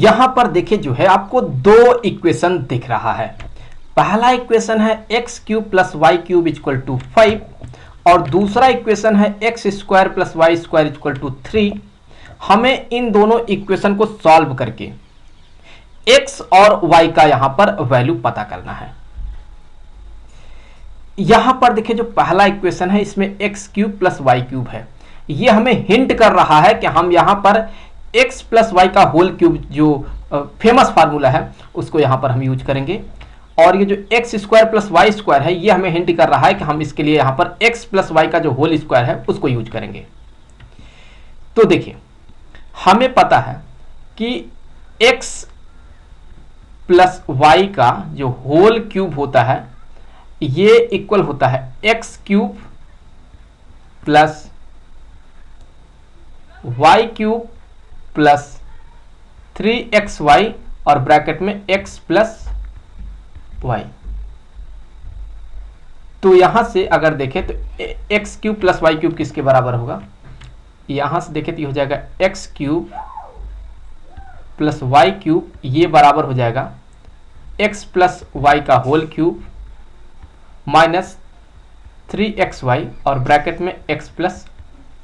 यहां पर देखिए जो है आपको दो इक्वेशन दिख रहा है। पहला इक्वेशन है x cube plus y cube equal to 5 और दूसरा इक्वेशन है x square plus y square equal to 3। हमें इन दोनों इक्वेशन को सॉल्व करके एक्स और वाई का यहां पर वैल्यू पता करना है। यहां पर देखिए जो पहला इक्वेशन है इसमें x cube plus y cube है। ये हमें हिंट कर रहा है कि हम यहां पर एक्स प्लस वाई का होल क्यूब जो फेमस फार्मूला है उसको यहां पर हम यूज करेंगे। और ये जो x square plus y square है ये हमें हिंट कर रहा है कि हम इसके लिए यहां पर एक्स प्लस वाई का जो होल स्क्वायर है उसको यूज करेंगे। तो देखिए हमें पता है कि एक्स प्लस वाई का जो होल क्यूब होता है ये इक्वल होता है x cube plus y cube plus 3xy और ब्रैकेट में x प्लस वाई। तो यहां से अगर देखें तो x cube plus y cube किसके बराबर होगा? यहां से देखें तो ये हो जाएगा x cube plus y cube, ये बराबर हो जाएगा एक्स प्लस वाई का होल क्यूब माइनस 3xy और ब्रैकेट में x प्लस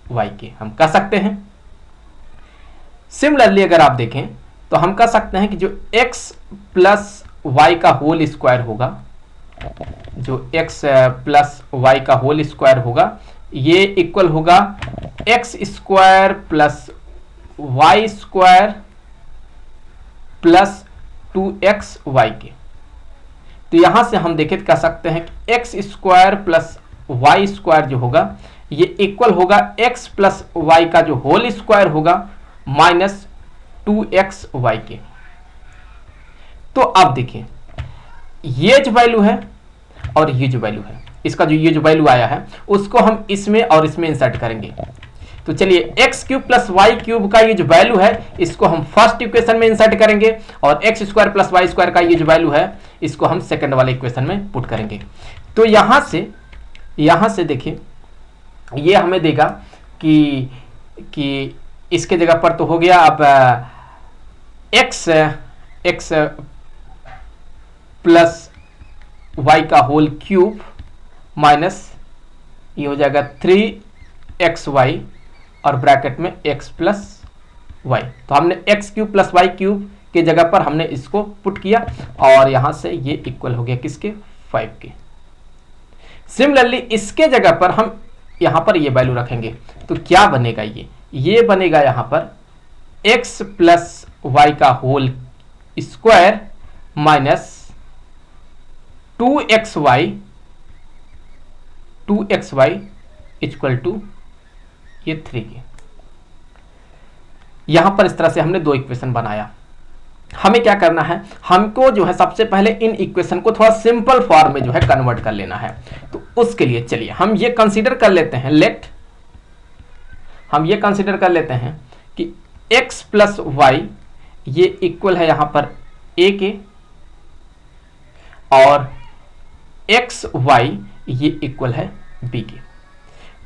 वाई के हम कह सकते हैं। सिमिलरली अगर आप देखें तो हम कह सकते हैं कि जो x प्लस वाई का होल स्क्वायर होगा, जो x प्लस वाई का होल स्क्वायर होगा ये इक्वल होगा x square plus y square plus 2xy के। तो यहां से हम देखें तो कह सकते हैं कि x square plus y square जो होगा ये इक्वल होगा एक्स प्लस वाई का जो होल स्क्वायर होगा माइनस 2xy के। तो अब देखिए ये जो वैल्यू है और ये जो वैल्यू है, इसका जो ये जो वैल्यू आया है उसको हम इसमें और इसमें इंसर्ट करेंगे। तो चलिए x cube plus y cube का ये जो वैल्यू है इसको हम फर्स्ट इक्वेशन में इंसर्ट करेंगे और x square plus y square का ये जो वैल्यू है इसको हम सेकंड वाले इक्वेशन में पुट करेंगे। तो यहां से देखिए ये हमें देगा कि इसके जगह पर तो हो गया अब एक्स प्लस वाई का होल क्यूब माइनस ये हो जाएगा 3xy और ब्रैकेट में x प्लस वाई। तो हमने x cube plus y cube के जगह पर हमने इसको पुट किया और यहां से ये इक्वल हो गया किसके? 5 के। सिमिलरली इसके जगह पर हम यहां पर ये वैल्यू रखेंगे तो क्या बनेगा? ये बनेगा यहां पर x प्लस वाई का whole square minus 2xy equal to ये 3 के। यहां पर इस तरह से हमने दो इक्वेशन बनाया। हमें क्या करना है, हमको जो है सबसे पहले इन इक्वेशन को थोड़ा सिंपल फॉर्म में जो है कन्वर्ट कर लेना है। तो उसके लिए चलिए हम ये कंसीडर कर लेते हैं हम ये कंसीडर कर लेते हैं कि x प्लस वाई ये इक्वल है यहां पर a के और एक्स वाई ये इक्वल है b के।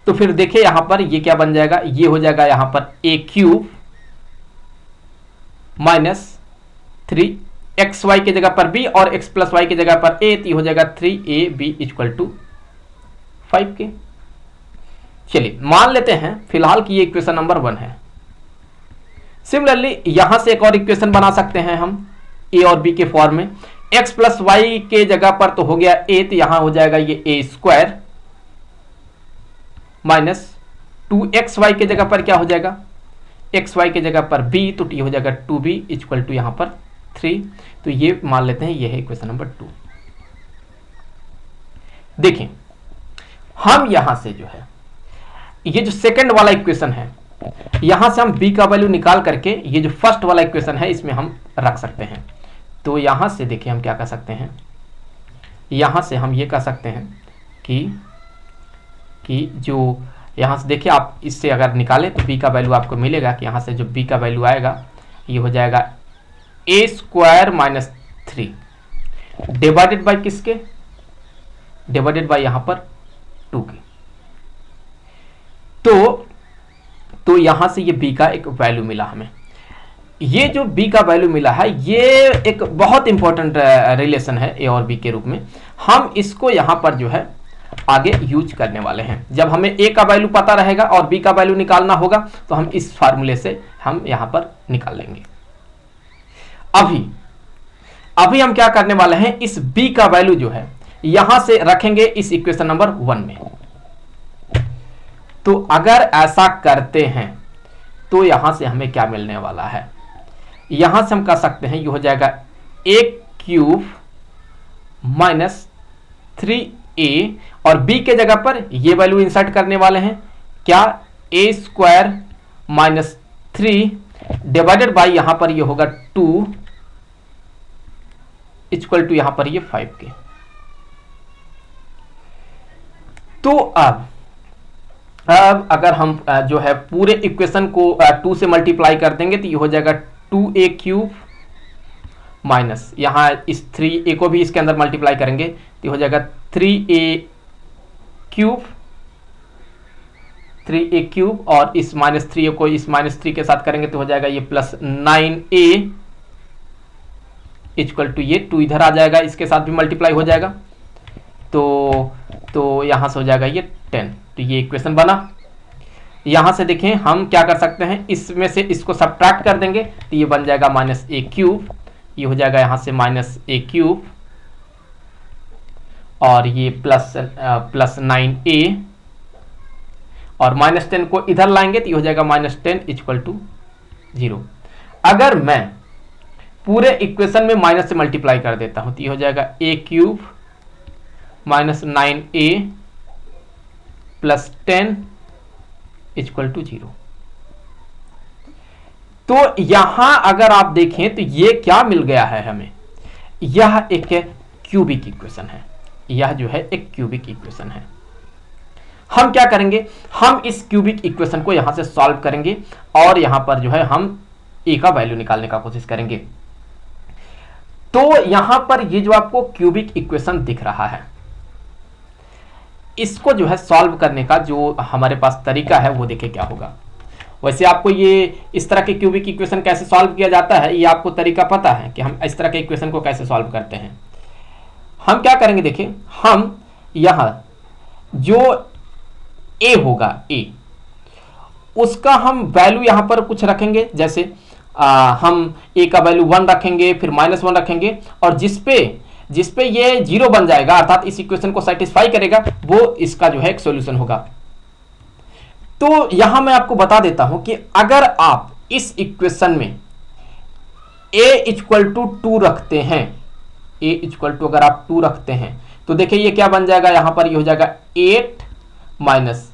तो फिर देखिए यहां पर ये क्या बन जाएगा? ये हो जाएगा यहां पर a क्यूब माइनस 3xy की जगह पर b और x प्लस वाई की जगह पर a, तो हो जाएगा 3ab इक्वल टू 5 के। चलिए मान लेते हैं फिलहाल कि ये इक्वेशन नंबर 1 है। सिमिलरली यहां से एक और इक्वेशन बना सकते हैं हम a और b के फॉर्म में। x प्लस वाई के जगह पर तो हो गया a, तो यहां हो जाएगा ये a स्क्वायर माइनस 2xy के जगह पर क्या हो जाएगा? xy के जगह पर b, तो t हो जाएगा 2b इक्वल टू यहां पर 3। तो ये मान लेते हैं ये है इक्वेशन नंबर 2। देखें हम यहां से जो है ये जो सेकंड वाला इक्वेशन है यहां से हम b का वैल्यू निकाल करके ये जो फर्स्ट वाला इक्वेशन है इसमें हम रख सकते हैं। तो यहां से देखिए हम क्या कर सकते हैं, यहां से हम ये कह सकते हैं कि जो यहां से देखिए आप इससे अगर निकालें तो b का वैल्यू आपको मिलेगा कि यहां से जो b का वैल्यू आएगा ये हो जाएगा a square minus 3 divided by किसके? डिवाइडेड बाय यहां पर 2 के। तो यहां से ये b का एक वैल्यू मिला हमें। ये जो b का वैल्यू मिला है ये एक बहुत इंपॉर्टेंट रिलेशन है a और b के रूप में। हम इसको यहां पर जो है आगे यूज करने वाले हैं। जब हमें a का वैल्यू पता रहेगा और b का वैल्यू निकालना होगा तो हम इस फार्मूले से हम यहां पर निकाल लेंगे। अभी हम क्या करने वाले हैं, इस b का वैल्यू जो है यहां से रखेंगे इस इक्वेशन नंबर 1 में। तो अगर ऐसा करते हैं तो यहां से हमें क्या मिलने वाला है, यहां से हम कह सकते हैं ये हो जाएगा a क्यूब माइनस 3a और b के जगह पर ये वैल्यू इंसर्ट करने वाले हैं, क्या a square minus 3 divided by यहां पर ये होगा 2 इक्वल टू यहां पर ये 5 के। तो अब अगर हम जो है पूरे इक्वेशन को 2 से मल्टीप्लाई कर देंगे तो ये हो जाएगा 2a क्यूब माइनस यहां इस 3a को भी इसके अंदर मल्टीप्लाई करेंगे तो ये हो जाएगा 3a क्यूब और इस माइनस 3a को इस माइनस 3 के साथ करेंगे तो हो जाएगा ये प्लस 9a इक्वल टू ये 2 इधर आ जाएगा, इसके साथ भी मल्टीप्लाई हो जाएगा तो यहां से हो जाएगा ये 10। तो ये इक्वेशन बना। यहां से देखें हम क्या कर सकते हैं, इसमें से इसको सब्ट्रैक्ट कर देंगे तो ये बन जाएगा माइनस a क्यूब, ये हो जाएगा यहां से माइनस a क्यूब और ये प्लस 9a और माइनस 10 को इधर लाएंगे तो ये हो जाएगा माइनस 10 इक्वल टू 0। अगर मैं पूरे इक्वेशन में माइनस से मल्टीप्लाई कर देता हूं तो ये हो जाएगा a cube minus 9a plus 10 equal to 0। तो यहां अगर आप देखें तो ये क्या मिल गया है हमें, यह एक क्यूबिक इक्वेशन है, यह जो है एक क्यूबिक इक्वेशन है। हम क्या करेंगे, हम इस क्यूबिक इक्वेशन को यहां से सॉल्व करेंगे और यहां पर जो है हम a का वैल्यू निकालने का कोशिश करेंगे। तो यहां पर ये जो आपको क्यूबिक इक्वेशन दिख रहा है, इसको जो है सॉल्व करने का जो हमारे पास तरीका है वो देखिए क्या होगा। वैसे आपको ये इस तरह के क्यूबिक इक्वेशन कैसे सॉल्व किया जाता है ये आपको तरीका पता है कि हम इस तरह के इक्वेशन को कैसे सॉल्व करते हैं। हम क्या करेंगे, देखिए हम यहां जो a होगा a उसका हम वैल्यू यहां पर कुछ रखेंगे, जैसे हम a का वैल्यू 1 रखेंगे, फिर -1 रखेंगे और जिसपे ये 0 बन जाएगा अर्थात इस इक्वेशन को सेटिस्फाई करेगा वो इसका जो है एक सॉल्यूशन होगा। तो यहां मैं आपको बता देता हूं कि अगर आप इस इक्वेशन में a इक्वल टू 2 रखते हैं, a इक्वल टू अगर आप 2 रखते हैं तो देखिए ये क्या बन जाएगा, यहां पर ये हो जाएगा 8 माइनस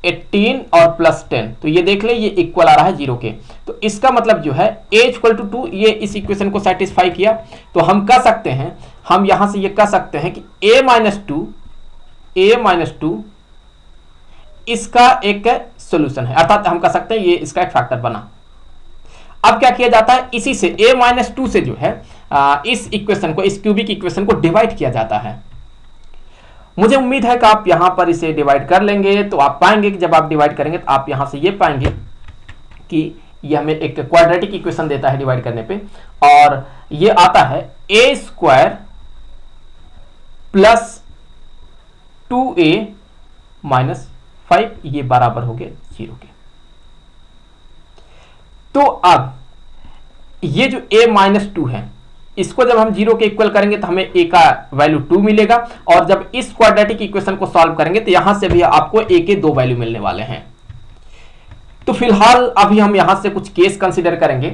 18 और प्लस 10। तो ये देख ले ये इक्वल आ रहा है 0 के। तो इसका मतलब जो है a इक्वल टू 2 ये इस इक्वेशन को सेटिस्फाई किया। तो हम कह सकते हैं, हम यहां से ये कह सकते हैं कि a माइनस 2 इसका एक सॉल्यूशन है, अर्थात हम कह सकते हैं ये इसका एक फैक्टर बना। अब क्या किया जाता है, इसी से a माइनस 2 से जो है इस इक्वेशन को, इस क्यूबिक इक्वेशन को डिवाइड किया जाता है। मुझे उम्मीद है कि आप यहां पर इसे डिवाइड कर लेंगे तो आप पाएंगे कि जब आप डिवाइड करेंगे तो आप यहां से ये पाएंगे कि ये हमें एक क्वाड्रेटिक इक्वेशन देता है डिवाइड करने पे, और ये आता है a square plus 2a minus 5, ये बराबर हो गए 0 के। तो अब ये जो a माइनस 2 है इसको जब हम 0 के इक्वल करेंगे तो हमें a का वैल्यू 2 मिलेगा, और जब इस क्वाड्रेटिक इक्वेशन को सॉल्व करेंगे तो यहां से भी आपको a के 2 वैल्यू मिलने वाले हैं। तो फिलहाल अभी हम यहां से कुछ केस कंसीडर करेंगे,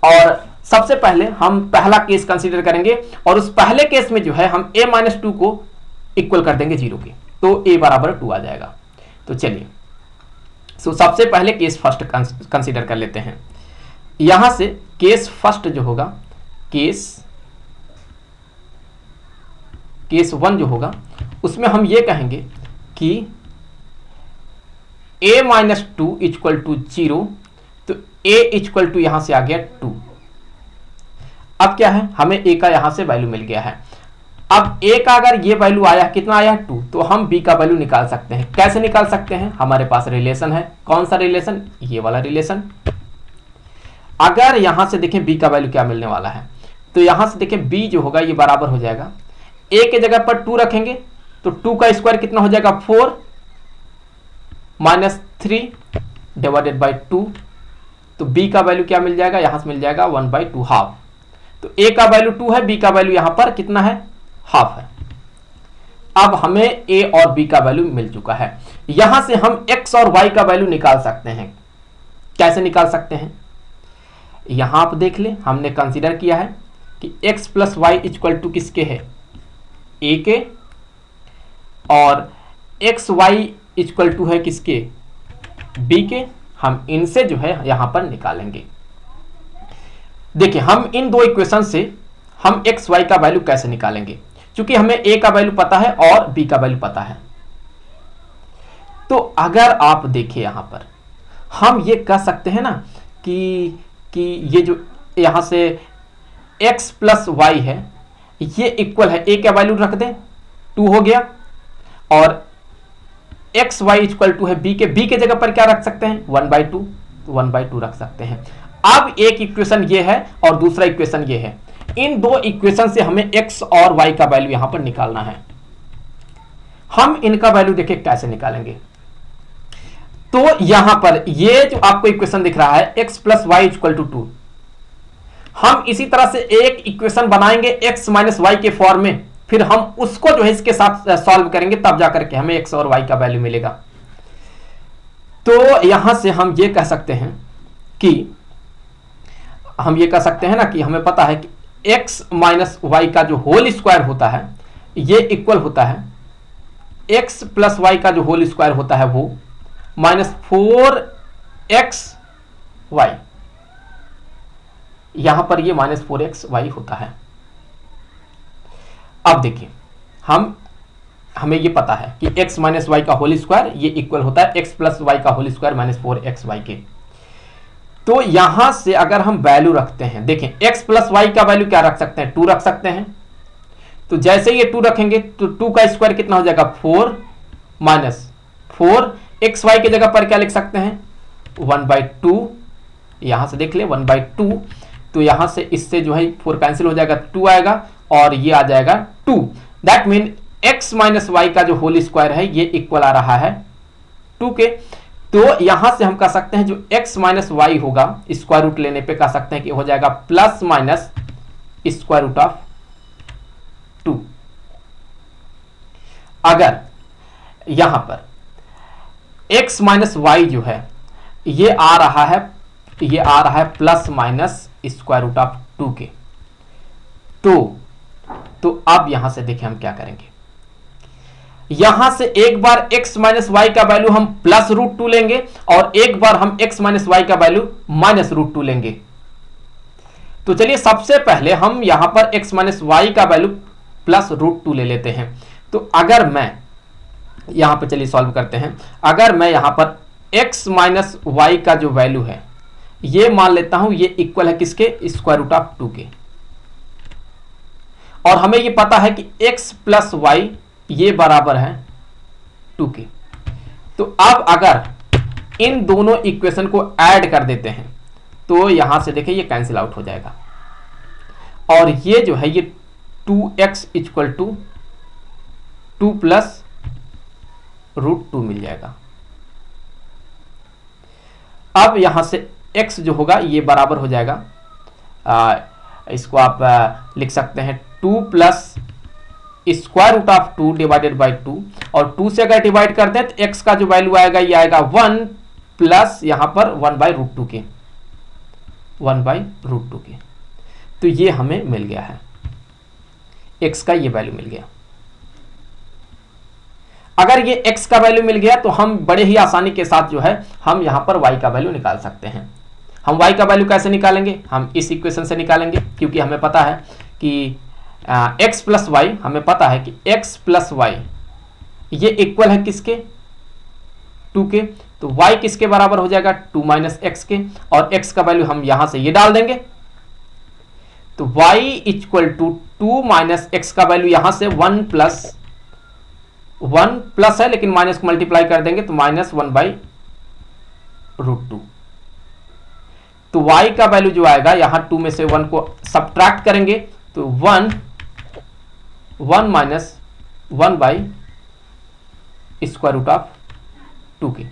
और सबसे पहले हम पहला केस कंसीडर करेंगे और उस पहले केस में जो है हम a माइनस 2 को इक्वल कर देंगे 0 के, तो a बराबर 2 आ जाएगा। तो चलिए सबसे पहले केस फर्स्ट कंसीडर कर लेते हैं। यहां से केस फर्स्ट जो होगा, केस 1 जो होगा उसमें हम ये कहेंगे कि a माइनस 2 इक्वल टू 0, तो a इक्वल टू यहां से आ गया 2। अब क्या है, हमें a का यहां से वैल्यू मिल गया है। अब a का अगर ये वैल्यू आया, कितना आया 2, तो हम b का वैल्यू निकाल सकते हैं। कैसे निकाल सकते हैं, हमारे पास रिलेशन है, कौन सा रिलेशन, ये वाला रिलेशन। अगर यहां से देखें b का वैल्यू क्या मिलने वाला है, तो यहां से देखें b जो होगा ये बराबर हो जाएगा, a के जगह पर 2 रखेंगे तो 2 का स्क्वायर कितना हो जाएगा 4 माइनस 3 डिवाइडेड बाई 2, तो b का वैल्यू क्या मिल जाएगा, यहां से मिल जाएगा 1/2 हाफ। तो a का वैल्यू 2 है, b का वैल्यू यहां पर कितना है, हाफ है। अब हमें a और b का वैल्यू मिल चुका है। यहां से हम x और y का वैल्यू निकाल सकते हैं। कैसे निकाल सकते हैं, यहां आप देख लें, हमने कंसीडर किया है कि x plus y equal to किसके है, a के, और एक्स वाई इक्वल टू है किसके, b के। हम इनसे जो है यहां पर निकालेंगे। देखिए हम इन दो इक्वेशन से हम एक्स वाई का वैल्यू कैसे निकालेंगे, क्योंकि हमें a का वैल्यू पता है और b का वैल्यू पता है। तो अगर आप देखिए यहां पर हम ये कह सकते हैं ना कि ये जो यहां से x प्लस वाई है ये इक्वल है, a का वैल्यू रख दें 2 हो गया, और एक्स वाई इक्वल टू है b के जगह पर क्या रख सकते हैं 1/2, 1/2 रख सकते हैं। अब एक इक्वेशन ये है और दूसरा इक्वेशन ये है, इन दो इक्वेशन से हमें x और y का वैल्यू यहां पर निकालना है। हम इनका वैल्यू देखिए कैसे निकालेंगे। तो यहां पर ये जो आपको इक्वेशन दिख रहा है x plus y equal to 2, हम इसी तरह से एक इक्वेशन बनाएंगे x माइनस वाई के फॉर्म में, फिर हम उसको जो है इसके साथ सॉल्व करेंगे, तब जाकर के हमें x और y का वैल्यू मिलेगा। तो यहां से हम ये कह सकते हैं कि ना कि हमें पता है कि x माइनस वाई का जो होल स्क्वायर होता है ये इक्वल होता है x प्लस वाई का जो होल स्क्वायर होता है वो माइनस 4x वाई, यहां पर ये माइनस 4x वाई होता है। अब देखिए हमें ये पता है कि x माइनस वाई का होल स्क्वायर ये इक्वल होता है x प्लस वाई का whole square minus 4x y के। तो यहां से अगर हम वैल्यू रखते हैं, देखें x प्लस वाई का वैल्यू क्या रख सकते हैं, 2 रख सकते हैं। तो जैसे ये 2 रखेंगे तो 2 का स्क्वायर कितना हो जाएगा 4 माइनस 4, एक्स वाई की जगह पर क्या लिख सकते हैं 1/2, यहां से देख ले 1/2। तो यहां से इससे जो है 4 कैंसिल हो जाएगा, 2 आएगा और ये आ जाएगा 2। That mean x minus y का जो होल स्क्वायर है ये इक्वल आ रहा है 2 के। तो यहां से हम कह सकते हैं जो x माइनस वाई होगा स्क्वायर रूट लेने पे कह सकते हैं कि हो जाएगा plus minus square root of 2। अगर यहां पर x माइनस वाई जो है ये आ रहा है plus minus square root of 2 के। तो अब यहां से देखिए हम क्या करेंगे, यहां से एक बार x माइनस वाई का वैल्यू हम प्लस रूट 2 लेंगे और एक बार हम x माइनस वाई का वैल्यू माइनस रूट 2 लेंगे। तो चलिए सबसे पहले हम यहां पर x माइनस वाई का वैल्यू प्लस रूट 2 ले लेते हैं। तो अगर मैं यहां पर चलिए सॉल्व करते हैं, अगर मैं यहां पर x माइनस वाई का जो वैल्यू है ये मान लेता हूं ये इक्वल है किसके स्क्वायर रूट ऑफ 2 के, और हमें ये पता है कि x प्लस वाई ये बराबर है 2 के। तो अब अगर इन दोनों इक्वेशन को ऐड कर देते हैं तो यहां से देखिए ये कैंसिल आउट हो जाएगा और ये जो है ये 2x equal to 2 plus root 2 मिल जाएगा। अब यहां से x जो होगा ये बराबर हो जाएगा, इसको आप लिख सकते हैं 2 plus square root of 2 divided by 2, और 2 से अगर डिवाइड कर दें तो x का जो वैल्यू आएगा ये आएगा 1 प्लस यहां पर 1/√2 के, 1/√2 के। तो ये हमें मिल गया है, x का ये वैल्यू मिल गया। अगर ये x का वैल्यू मिल गया तो हम बड़े ही आसानी के साथ जो है हम यहां पर y का वैल्यू निकाल सकते हैं। हम y का वैल्यू कैसे निकालेंगे, हम इस इक्वेशन से निकालेंगे, क्योंकि हमें पता है कि x प्लस वाई, हमें पता है कि x प्लस वाई ये इक्वल है किसके 2 के। तो y किसके बराबर हो जाएगा 2 माइनस एक्स के, और x का वैल्यू हम यहां से ये डाल देंगे। तो y equal to 2 minus x का वैल्यू यहां से 1 प्लस है लेकिन माइनस को मल्टीप्लाई कर देंगे तो -1/√2। तो y का वैल्यू जो आएगा यहां 2 में से 1 को सब्ट्रैक्ट करेंगे तो 1 minus 1 by square root of 2 के।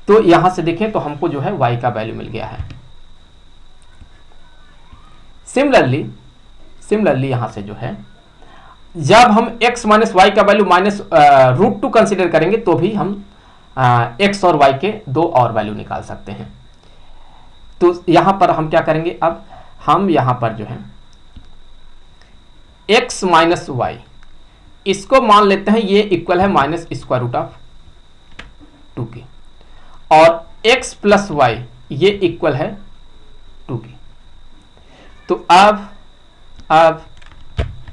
तो यहां से देखें तो हमको जो है y का वैल्यू मिल गया है। सिमिलरली यहां से जो है जब हम x माइनस वाई का वैल्यू माइनस √2 कंसिडर करेंगे तो भी हम x और y के दो और वैल्यू निकाल सकते हैं। तो यहां पर हम क्या करेंगे, अब हम यहां पर जो है x माइनस वाई इसको मान लेते हैं ये इक्वल है माइनस स्क्वायर रूट ऑफ 2 के, और x प्लस वाई ये इक्वल है 2 के। तो अब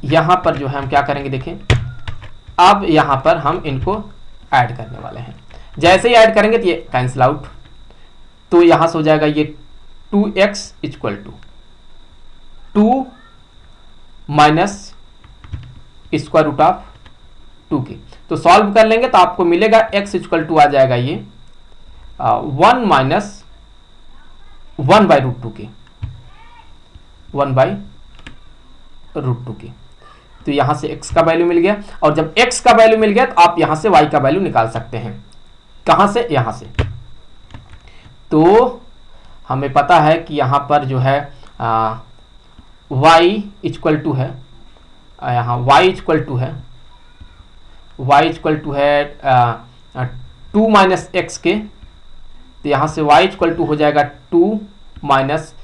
यहां पर जो है हम क्या करेंगे, देखें अब यहां पर हम इनको ऐड करने वाले हैं। जैसे ही ऐड करेंगे तो ये कैंसिल आउट, तो यहां से हो जाएगा ये 2x equal to 2 minus square root of 2 के। तो सॉल्व कर लेंगे तो आपको मिलेगा x इक्वल टू आ जाएगा ये 1 माइनस 1 बाई √2 के, 1 बाई √2 के। तो यहां से x का वैल्यू मिल गया, और जब x का वैल्यू मिल गया तो आप यहां से y का वैल्यू निकाल सकते हैं। कहां से, यहां से। तो हमें पता है कि यहां पर जो है y इक्वल टू है, यहाँ y इक्वल टू है 2 माइनस एक्स के। तो यहाँ से y इक्वल टू हो जाएगा 2 माइनस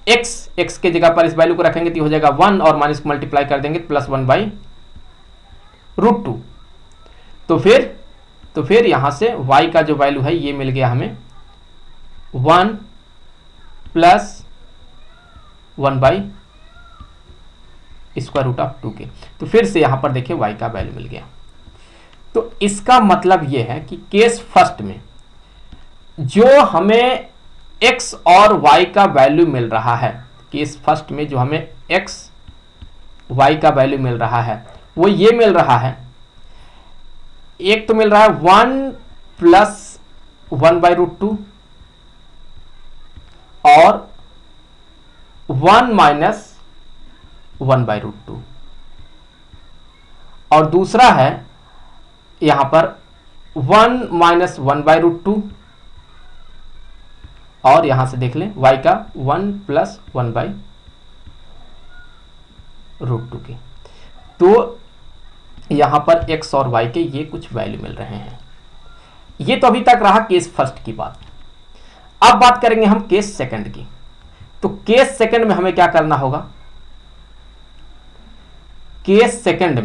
x के जगह पर इस वैल्यू को रखेंगे तो हो जाएगा 1 और माइनस को मल्टीप्लाई कर देंगे प्लस 1 बाई √2। तो फिर यहाँ से y का जो वैल्यू है ये मिल गया हमें 1 plus 1 by square root of 2 के। तो फिर से यहां पर देखिए y का वैल्यू मिल गया। तो इसका मतलब यह है कि केस फर्स्ट में जो हमें x और y का वैल्यू मिल रहा है, केस फर्स्ट में जो हमें x y का वैल्यू मिल रहा है वो ये मिल रहा है, एक तो मिल रहा है 1 प्लस 1 बाई √2 और 1 माइनस 1 बाई √2, और दूसरा है यहां पर 1 माइनस 1 बाई √2, और यहां से देख लें y का 1 प्लस 1 बाई √2 के। तो यहां पर x और y के ये कुछ वैल्यू मिल रहे हैं। ये तो अभी तक रहा केस फर्स्ट की बात। अब बात करेंगे हम केस सेकंड की। तो केस सेकंड में हमें क्या करना होगा, केस सेकंड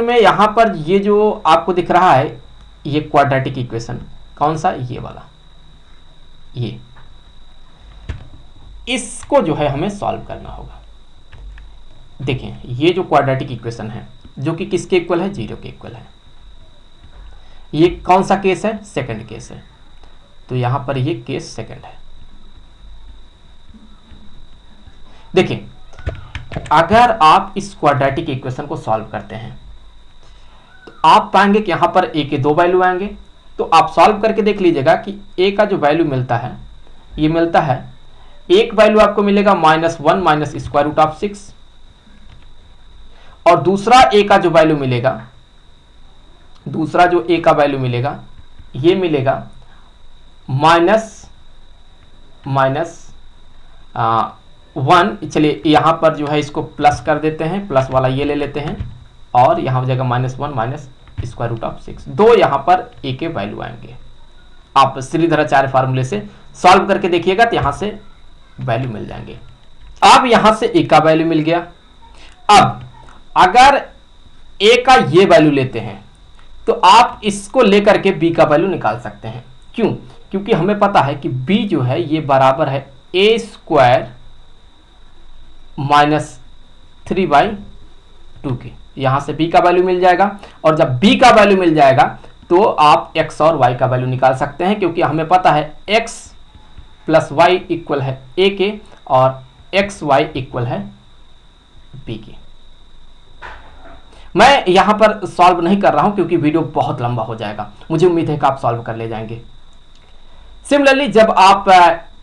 में यहां पर ये जो आपको दिख रहा है ये क्वाड्रेटिक इक्वेशन, कौन सा, ये वाला, ये इसको जो है हमें सॉल्व करना होगा। देखें ये जो क्वाड्रेटिक इक्वेशन है जो कि किसके इक्वल है, 0 के इक्वल है। ये कौन सा केस है, सेकंड केस है। तो यहां पर ये केस सेकंड है। देखें अगर आप इस क्वाड्रेटिक इक्वेशन को सॉल्व करते हैं तो आप पाएंगे कि यहां पर a के 2 वैल्यू आएंगे। तो आप सॉल्व करके देख लीजिएगा कि a का जो वैल्यू मिलता है ये मिलता है, एक वैल्यू आपको मिलेगा -1 माइनस स्क्वायर रूट ऑफ 6, और दूसरा a का जो वैल्यू मिलेगा, दूसरा जो a का वैल्यू मिलेगा ये मिलेगा -1। चलिए यहां पर जो है इसको प्लस कर देते हैं, प्लस वाला ये ले लेते हैं, और यहां हो जाएगा -1 माइनस स्क्वायर रूट ऑफ 6। दो यहां पर a के वैल्यू आएंगे। आप श्रीधराचार्य फार्मूले से सॉल्व करके देखिएगा तो यहां से वैल्यू मिल जाएंगे। अब यहां से a का वैल्यू मिल गया। अब अगर a का ये वैल्यू लेते हैं तो आप इसको लेकर के b का वैल्यू निकाल सकते हैं। क्यों, क्योंकि हमें पता है कि b जो है ये बराबर है a स्क्वायर -3 बाई 2 के। यहां से b का वैल्यू मिल जाएगा, और जब b का वैल्यू मिल जाएगा तो आप x और y का वैल्यू निकाल सकते हैं, क्योंकि हमें पता है x प्लस y इक्वल है a के और एक्स y इक्वल है b के। मैं यहां पर सॉल्व नहीं कर रहा हूं क्योंकि वीडियो बहुत लंबा हो जाएगा। मुझे उम्मीद है कि आप सॉल्व कर ले जाएंगे। सिमिलरली जब आप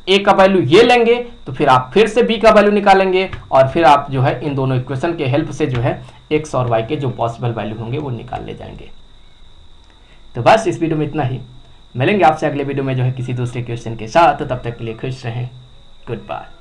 ए का वैल्यू ये लेंगे तो फिर आप फिर से बी का वैल्यू निकालेंगे और फिर आप जो है इन दोनों इक्वेशन के हेल्प से जो है एक्स और वाई के जो पॉसिबल वैल्यू होंगे वो निकाल ले जाएंगे। तो बस इस वीडियो में इतना ही, मिलेंगे आपसे अगले वीडियो में जो है किसी दूसरे क्वेश्चन के साथ। तब तक के लिए खुश रहें, गुड बाय।